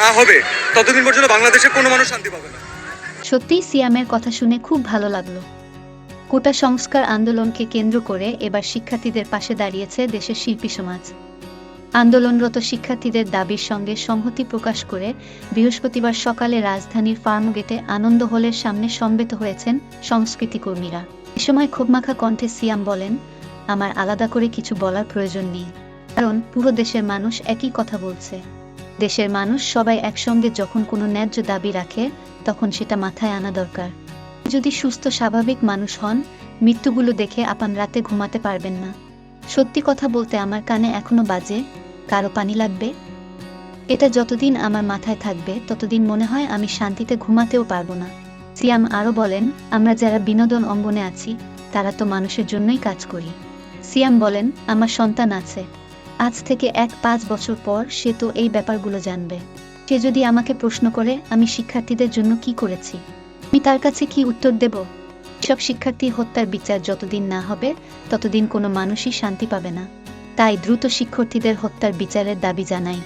না হবে ততদিন পর্যন্ত বাংলাদেশে কোনো মানুষ শান্তি পাবে না। সত্যিই সিয়ামের কথা শুনে খুব ভালো লাগলো। কোটা সংস্কার আন্দোলনকে কেন্দ্র করে এবার শিক্ষার্থীদের পাশে দাঁড়িয়েছে দেশের শিল্পী সমাজ। আন্দোলনরত শিক্ষার্থীদের দাবির সঙ্গে সংহতি প্রকাশ করে বৃহস্পতিবার সকালে রাজধানীর ফার্মগেটে আনন্দ হলের সামনে সমবেত হয়েছেন সংস্কৃতি কর্মীরা। এ সময় ক্ষোভমাখা কণ্ঠে সিয়াম বলেন, আমার আলাদা করে কিছু বলার প্রয়োজন নেই, কারণ পুরো দেশের মানুষ একই কথা বলছে। দেশের মানুষ সবাই একসঙ্গে যখন কোনো ন্যায্য দাবি রাখে তখন সেটা মাথায় আনা দরকার। যদি সুস্থ স্বাভাবিক মানুষ হন, মৃত্যুগুলো দেখে আপন রাতে ঘুমাতে পারবেন না। সত্যি কথা বলতে আমার কানে এখনো বাজে, কারো পানি লাগবে? এটা যতদিন আমার মাথায় থাকবে ততদিন মনে হয় আমি শান্তিতে ঘুমাতেও পারবো না। সিয়াম আরও বলেন, আমরা যারা বিনোদন অঙ্গনে আছি তারা তো মানুষের জন্যই কাজ করি। সিয়াম বলেন, আমার সন্তান আছে, আজ থেকে 1-5 বছর পর সে তো এই ব্যাপারগুলো জানবে। সে যদি আমাকে প্রশ্ন করে আমি শিক্ষার্থীদের জন্য কি করেছি, আমি তার কাছে কি উত্তর দেব? সব শিক্ষার্থী হত্যার বিচার যতদিন না হবে ততদিন কোনো মানুষই শান্তি পাবে না। তাই দ্রুত শিক্ষার্থীদের হত্যার বিচারের দাবি জানাই।